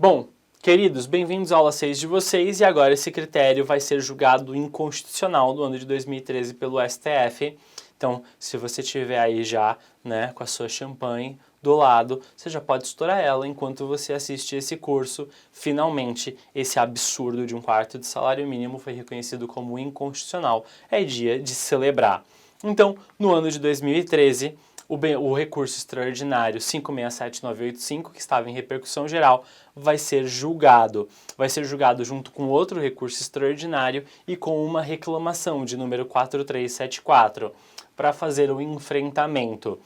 Bom, queridos, bem-vindos à aula 6 de vocês e agora esse critério vai ser julgado inconstitucional no ano de 2013 pelo STF. Então, se você tiver aí já, né, com a sua champanhe do lado, você já pode estourar ela enquanto você assiste esse curso. Finalmente, esse absurdo de 1/4 de salário mínimo foi reconhecido como inconstitucional. É dia de celebrar. Então, no ano de 2013, o recurso extraordinário 567985, que estava em repercussão geral, vai ser julgado. Vai ser julgado junto com outro recurso extraordinário e com uma reclamação de número 4374, para fazer o enfrentamento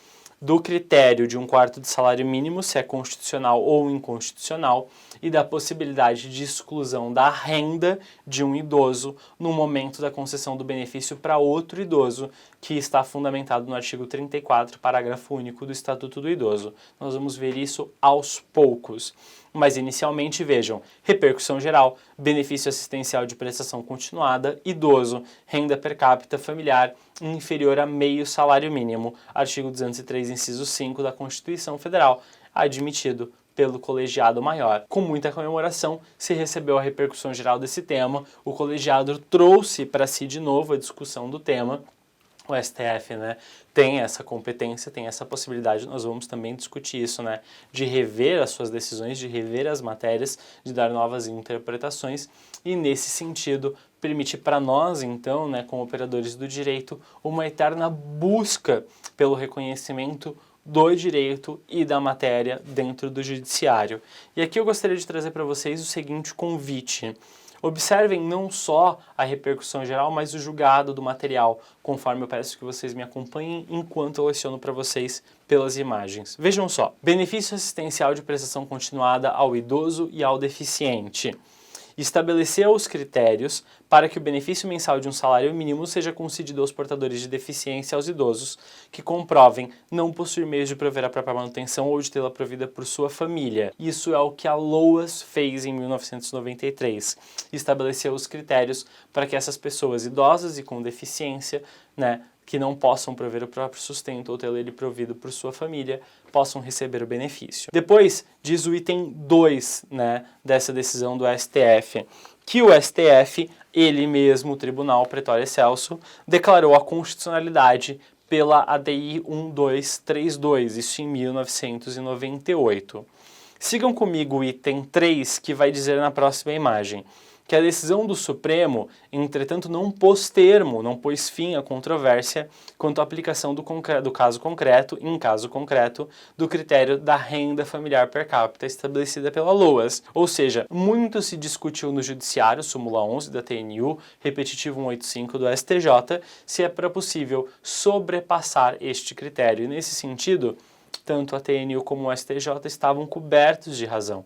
do critério de 1/4 de salário mínimo, se é constitucional ou inconstitucional, e da possibilidade de exclusão da renda de um idoso no momento da concessão do benefício para outro idoso, que está fundamentado no artigo 34, parágrafo único do Estatuto do Idoso. Nós vamos ver isso aos poucos. Mas inicialmente vejam, repercussão geral, benefício assistencial de prestação continuada, idoso, renda per capita familiar inferior a meio salário mínimo, artigo 203, inciso 5 da Constituição Federal, admitido pelo colegiado maior. Com muita comemoração, se recebeu a repercussão geral desse tema, o colegiado trouxe para si de novo a discussão do tema. O STF, né, tem essa competência, tem essa possibilidade, nós vamos também discutir isso, né, de rever as suas decisões, de rever as matérias, de dar novas interpretações e, nesse sentido, permite para nós, então, né, como operadores do direito, uma eterna busca pelo reconhecimento do direito e da matéria dentro do judiciário. E aqui eu gostaria de trazer para vocês o seguinte convite. Observem não só a repercussão geral, mas o julgado do material, conforme eu peço que vocês me acompanhem enquanto eu leciono para vocês pelas imagens. Vejam só, benefício assistencial de prestação continuada ao idoso e ao deficiente. Estabeleceu os critérios para que o benefício mensal de um salário mínimo seja concedido aos portadores de deficiência aos idosos que comprovem não possuir meios de prover a própria manutenção ou de tê-la provida por sua família. Isso é o que a LOAS fez em 1993. Estabeleceu os critérios para que essas pessoas idosas e com deficiência, né, que não possam prover o próprio sustento ou tê-lo ele provido por sua família, possam receber o benefício. Depois, diz o item 2, né, dessa decisão do STF, que o STF, ele mesmo, o Tribunal Pretório Excelso, declarou a constitucionalidade pela ADI 1232, isso em 1998. Sigam comigo o item 3, que vai dizer na próxima imagem que a decisão do Supremo, entretanto, não pôs termo, não pôs fim à controvérsia quanto à aplicação do caso concreto, em caso concreto, do critério da renda familiar per capita estabelecida pela LOAS. Ou seja, muito se discutiu no Judiciário, súmula 11 da TNU, repetitivo 185 do STJ, se é possível sobrepassar este critério. E nesse sentido, tanto a TNU como o STJ estavam cobertos de razão.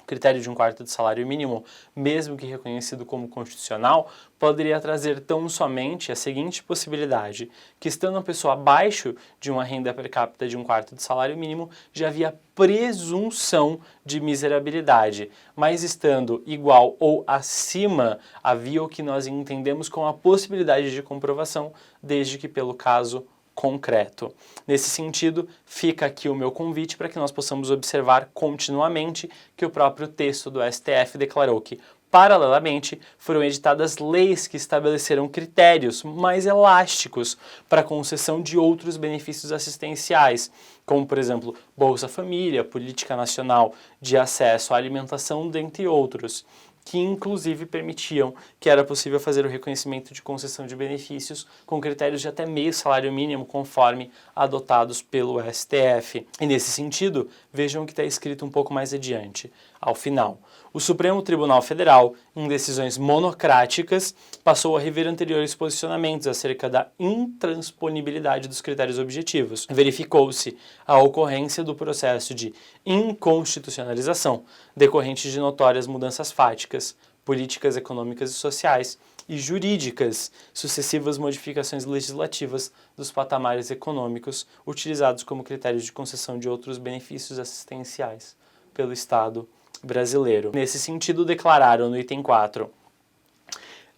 O critério de 1/4 de salário mínimo, mesmo que reconhecido como constitucional, poderia trazer tão somente a seguinte possibilidade, que estando a pessoa abaixo de uma renda per capita de 1/4 de salário mínimo, já havia presunção de miserabilidade, mas estando igual ou acima, havia o que nós entendemos como a possibilidade de comprovação, desde que pelo caso concreto. Nesse sentido, fica aqui o meu convite para que nós possamos observar continuamente que o próprio texto do STF declarou que, paralelamente, foram editadas leis que estabeleceram critérios mais elásticos para a concessão de outros benefícios assistenciais, como, por exemplo, Bolsa Família, Política Nacional de Acesso à Alimentação, dentre outros, que inclusive permitiam que era possível fazer o reconhecimento de concessão de benefícios com critérios de até meio salário mínimo, conforme adotados pelo STF. E nesse sentido, vejam o que está escrito um pouco mais adiante, ao final. O Supremo Tribunal Federal, em decisões monocráticas, passou a rever anteriores posicionamentos acerca da intransponibilidade dos critérios objetivos. Verificou-se a ocorrência do processo de inconstitucionalização, decorrente de notórias mudanças fáticas, políticas econômicas e sociais e jurídicas, sucessivas modificações legislativas dos patamares econômicos utilizados como critérios de concessão de outros benefícios assistenciais pelo Estado brasileiro. Nesse sentido, declararam no item 4: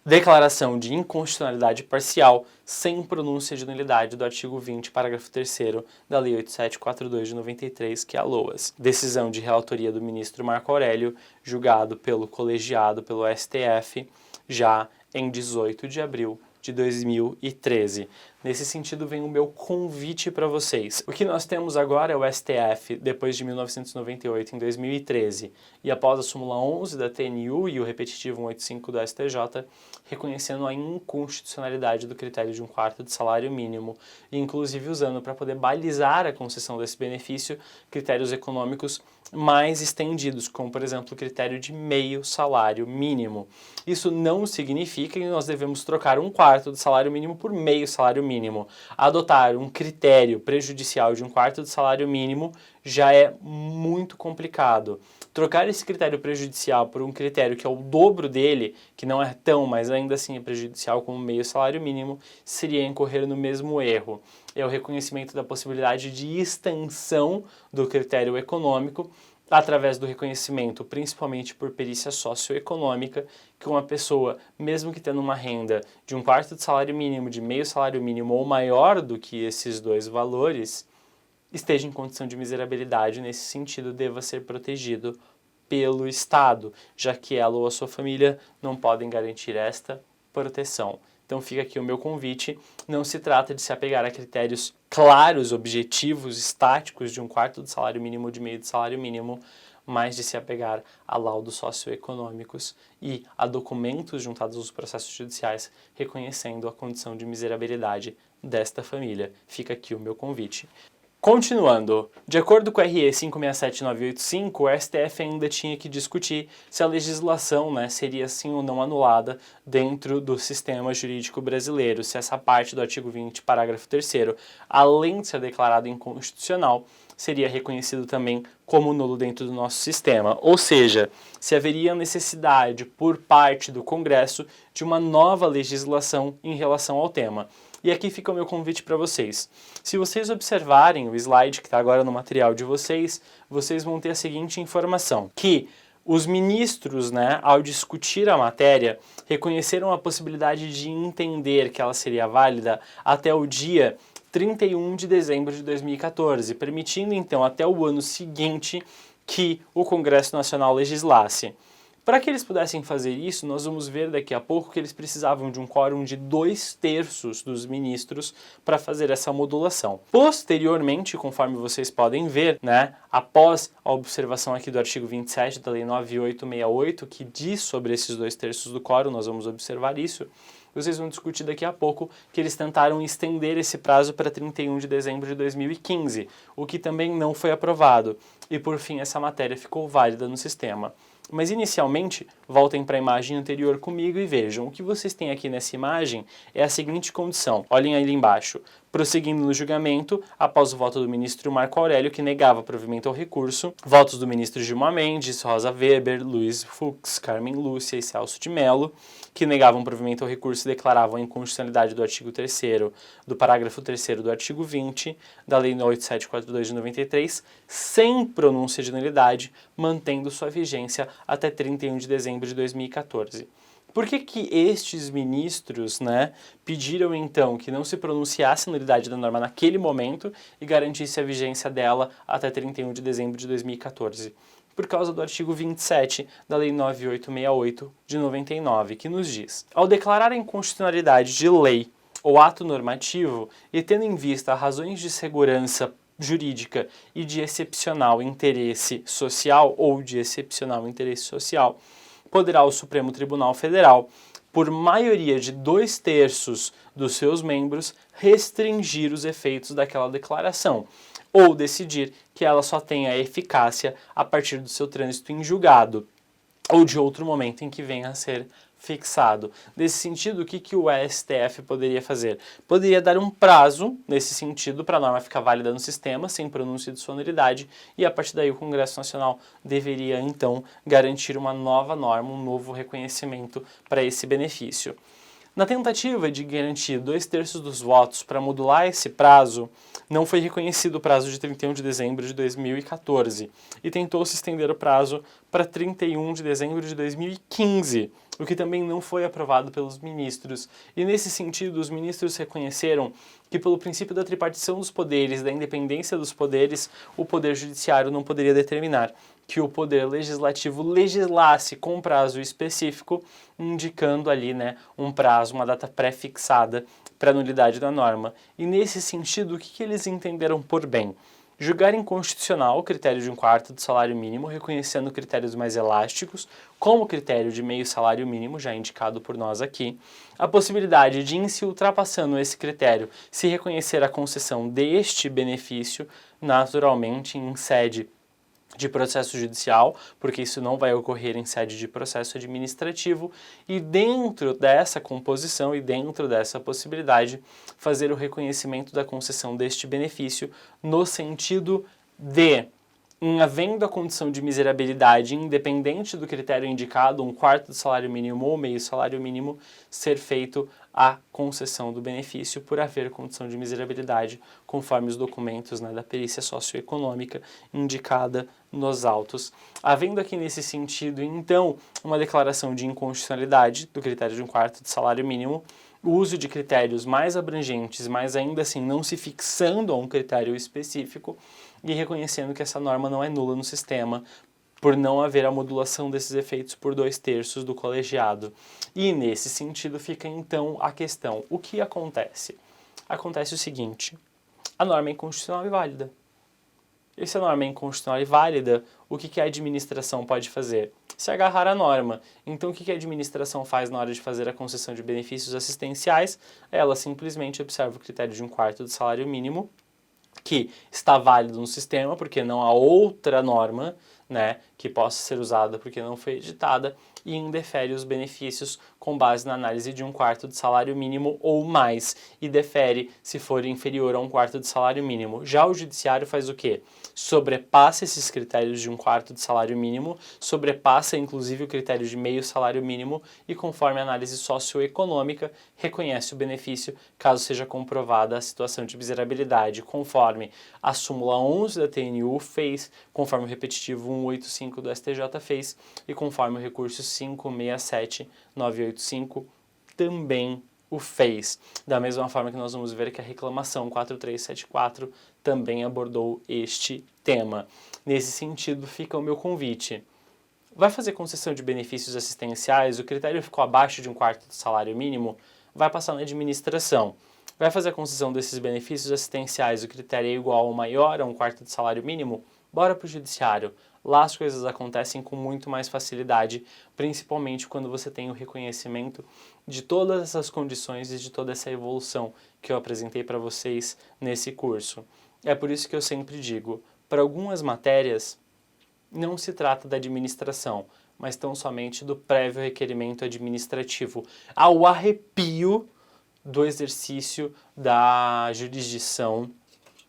declaração de inconstitucionalidade parcial sem pronúncia de nulidade do artigo 20, parágrafo 3º da Lei 8742 de 93, que é a LOAS. Decisão de relatoria do ministro Marco Aurélio, julgado pelo colegiado pelo STF, já em 18 de abril de 2013. Nesse sentido, vem o meu convite para vocês. O que nós temos agora é o STF, depois de 1998, em 2013, e após a súmula 11 da TNU e o repetitivo 185 do STJ, reconhecendo a inconstitucionalidade do critério de 1/4 de salário mínimo, e inclusive usando para poder balizar a concessão desse benefício critérios econômicos mais estendidos, como, por exemplo, o critério de meio salário mínimo. Isso não significa que nós devemos trocar 1/4 do salário mínimo por meio salário mínimo. Adotar um critério prejudicial de 1/4 do salário mínimo já é muito complicado. Trocar esse critério prejudicial por um critério que é o dobro dele, que não é tão, mas ainda assim é prejudicial como meio salário mínimo, seria incorrer no mesmo erro. É o reconhecimento da possibilidade de extensão do critério econômico através do reconhecimento, principalmente por perícia socioeconômica, que uma pessoa, mesmo que tendo uma renda de 1/4 de salário mínimo, de meio salário mínimo ou maior do que esses dois valores, esteja em condição de miserabilidade, nesse sentido, deva ser protegido pelo Estado, já que ela ou a sua família não podem garantir esta proteção. Então fica aqui o meu convite, não se trata de se apegar a critérios claros, objetivos, estáticos de 1/4 do salário mínimo ou de meio do salário mínimo, mas de se apegar a laudos socioeconômicos e a documentos juntados aos processos judiciais reconhecendo a condição de miserabilidade desta família. Fica aqui o meu convite. Continuando, de acordo com o RE 567985, o STF ainda tinha que discutir se a legislação, seria sim ou não anulada dentro do sistema jurídico brasileiro, se essa parte do artigo 20, parágrafo 3º, além de ser declarado inconstitucional, seria reconhecido também como nulo dentro do nosso sistema. Ou seja, se haveria necessidade por parte do Congresso de uma nova legislação em relação ao tema. E aqui fica o meu convite para vocês. Se vocês observarem o slide que está agora no material de vocês, vocês vão ter a seguinte informação, que os ministros, ao discutir a matéria, reconheceram a possibilidade de entender que ela seria válida até o dia 31 de dezembro de 2014, permitindo então até o ano seguinte que o Congresso Nacional legislasse. Para que eles pudessem fazer isso, nós vamos ver daqui a pouco que eles precisavam de um quórum de 2/3 dos ministros para fazer essa modulação. Posteriormente, conforme vocês podem ver, após a observação aqui do artigo 27 da Lei 9868, que diz sobre esses 2/3 do quórum, nós vamos observar isso, vocês vão discutir daqui a pouco que eles tentaram estender esse prazo para 31 de dezembro de 2015, o que também não foi aprovado. E por fim, essa matéria ficou válida no sistema. Mas inicialmente, voltem para a imagem anterior comigo e vejam, o que vocês têm aqui nessa imagem é a seguinte condição, olhem ali embaixo. Prosseguindo no julgamento, após o voto do ministro Marco Aurélio, que negava provimento ao recurso, votos do ministro Gilmar Mendes, Rosa Weber, Luiz Fux, Carmen Lúcia e Celso de Mello, que negavam provimento ao recurso e declaravam a inconstitucionalidade do artigo 3º, do parágrafo 3º do artigo 20, da Lei 8742 de 93, sem pronúncia de nulidade, mantendo sua vigência até 31 de dezembro de 2014. Por que estes ministros pediram então que não se pronunciasse a nulidade da norma naquele momento e garantisse a vigência dela até 31 de dezembro de 2014? Por causa do artigo 27 da Lei 9868 de 99, que nos diz: ao declarar a inconstitucionalidade de lei ou ato normativo e tendo em vista razões de segurança jurídica e de excepcional interesse social ou de excepcional interesse social, poderá o Supremo Tribunal Federal, por maioria de 2/3 dos seus membros, restringir os efeitos daquela declaração, ou decidir que ela só tenha eficácia a partir do seu trânsito em julgado, ou de outro momento em que venha a ser fixado. Nesse sentido, o que o STF poderia fazer? Poderia dar um prazo, nesse sentido, para a norma ficar válida no sistema, sem pronúncia de sua nulidade, e a partir daí o Congresso Nacional deveria, então, garantir uma nova norma, um novo reconhecimento para esse benefício. Na tentativa de garantir 2/3 dos votos para modular esse prazo, não foi reconhecido o prazo de 31 de dezembro de 2014 e tentou-se estender o prazo para 31 de dezembro de 2015, o que também não foi aprovado pelos ministros. E nesse sentido, os ministros reconheceram que, pelo princípio da tripartição dos poderes, da independência dos poderes, o Poder Judiciário não poderia determinar que o Poder Legislativo legislasse com prazo específico, indicando ali, um prazo, uma data pré-fixada para a nulidade da norma. E nesse sentido, o que eles entenderam por bem? Julgar inconstitucional o critério de 1/4 do salário mínimo, reconhecendo critérios mais elásticos, como o critério de meio salário mínimo, já indicado por nós aqui, a possibilidade de, em se ultrapassando esse critério, se reconhecer a concessão deste benefício, naturalmente em sede de processo judicial, porque isso não vai ocorrer em sede de processo administrativo, e dentro dessa composição e dentro dessa possibilidade, fazer o reconhecimento da concessão deste benefício no sentido de, em havendo a condição de miserabilidade, independente do critério indicado, 1/4 do salário mínimo ou meio salário mínimo, ser feito a concessão do benefício por haver condição de miserabilidade, conforme os documentos da perícia socioeconômica indicada nos autos. Havendo aqui nesse sentido, então, uma declaração de inconstitucionalidade do critério de 1/4 do salário mínimo, o uso de critérios mais abrangentes, mas ainda assim não se fixando a um critério específico, e reconhecendo que essa norma não é nula no sistema, por não haver a modulação desses efeitos por 2/3 do colegiado. E nesse sentido fica então a questão: o que acontece? Acontece o seguinte: a norma é inconstitucional e válida. E se a norma é inconstitucional e válida, o que a administração pode fazer? Se agarrar à norma. Então, o que a administração faz na hora de fazer a concessão de benefícios assistenciais? Ela simplesmente observa o critério de 1/4 do salário mínimo, que está válido no sistema, porque não há outra norma, que possa ser usada porque não foi editada, e indefere os benefícios com base na análise de 1/4 do salário mínimo ou mais, e defere se for inferior a 1/4 do salário mínimo. Já o judiciário faz o quê? Sobrepassa esses critérios de 1/4 do salário mínimo, sobrepassa inclusive o critério de meio salário mínimo e, conforme a análise socioeconômica, reconhece o benefício caso seja comprovada a situação de miserabilidade, conforme a súmula 11 da TNU fez, conforme o repetitivo 185 do STJ fez e conforme o recurso 567-985 também o fez. Da mesma forma que nós vamos ver que a reclamação 4374 também abordou este tema. Nesse sentido, fica o meu convite. Vai fazer concessão de benefícios assistenciais, o critério ficou abaixo de 1/4 do salário mínimo, vai passar na administração. Vai fazer a concessão desses benefícios assistenciais, o critério é igual ou maior a 1/4 do salário mínimo, bora para o judiciário. Lá as coisas acontecem com muito mais facilidade, principalmente quando você tem o reconhecimento de todas essas condições e de toda essa evolução que eu apresentei para vocês nesse curso. É por isso que eu sempre digo, para algumas matérias, não se trata da administração, mas tão somente do prévio requerimento administrativo, ao arrepio do exercício da jurisdição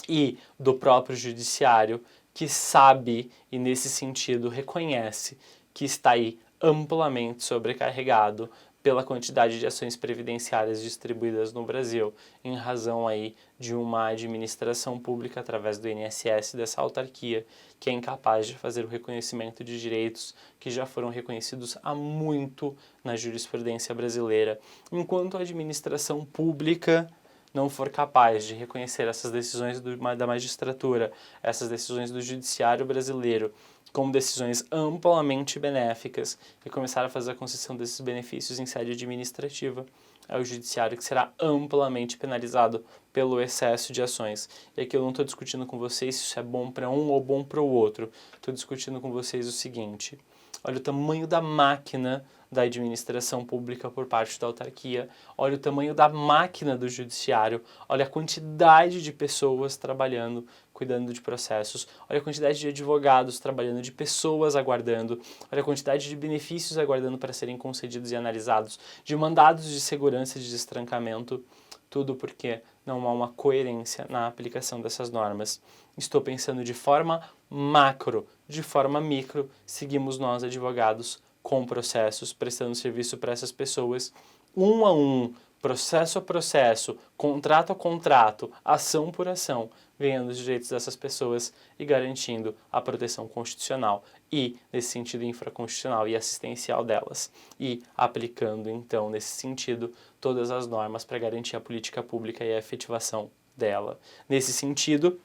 e do próprio judiciário, que sabe e, nesse sentido, reconhece que está aí amplamente sobrecarregado pela quantidade de ações previdenciárias distribuídas no Brasil, em razão aí de uma administração pública através do INSS, dessa autarquia, que é incapaz de fazer o reconhecimento de direitos que já foram reconhecidos há muito na jurisprudência brasileira. Enquanto a administração pública não for capaz de reconhecer essas decisões da magistratura, essas decisões do judiciário brasileiro, como decisões amplamente benéficas e começar a fazer a concessão desses benefícios em sede administrativa, é o judiciário que será amplamente penalizado pelo excesso de ações. E aqui eu não estou discutindo com vocês se isso é bom para um ou bom para o outro. Estou discutindo com vocês o seguinte: olha o tamanho da máquina da administração pública por parte da autarquia, olha o tamanho da máquina do judiciário, olha a quantidade de pessoas trabalhando, cuidando de processos, olha a quantidade de advogados trabalhando, de pessoas aguardando, olha a quantidade de benefícios aguardando para serem concedidos e analisados, de mandados de segurança e de destrancamento, tudo porque não há uma coerência na aplicação dessas normas. Estou pensando de forma macro, de forma micro, seguimos nós, advogados, com processos, prestando serviço para essas pessoas um a um, processo a processo, contrato a contrato, ação por ação, ganhando os direitos dessas pessoas e garantindo a proteção constitucional e, nesse sentido, infraconstitucional e assistencial delas. E aplicando, então, nesse sentido, todas as normas para garantir a política pública e a efetivação dela. Nesse sentido,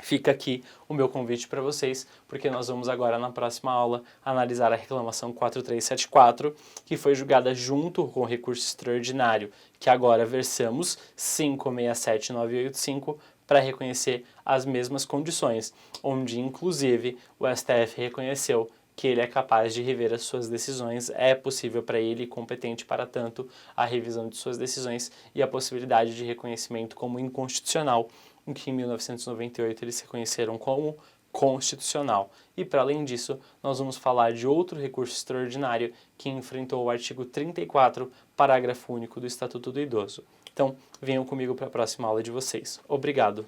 fica aqui o meu convite para vocês, porque nós vamos agora, na próxima aula, analisar a reclamação 4374, que foi julgada junto com o recurso extraordinário, que agora versamos 567985, para reconhecer as mesmas condições, onde, inclusive, o STF reconheceu que ele é capaz de rever as suas decisões, é possível para ele, competente para tanto, a revisão de suas decisões e a possibilidade de reconhecimento como inconstitucional, em que em 1998 eles reconheceram como constitucional. E para além disso, nós vamos falar de outro recurso extraordinário que enfrentou o artigo 34, parágrafo único do Estatuto do Idoso. Então, venham comigo para a próxima aula de vocês. Obrigado!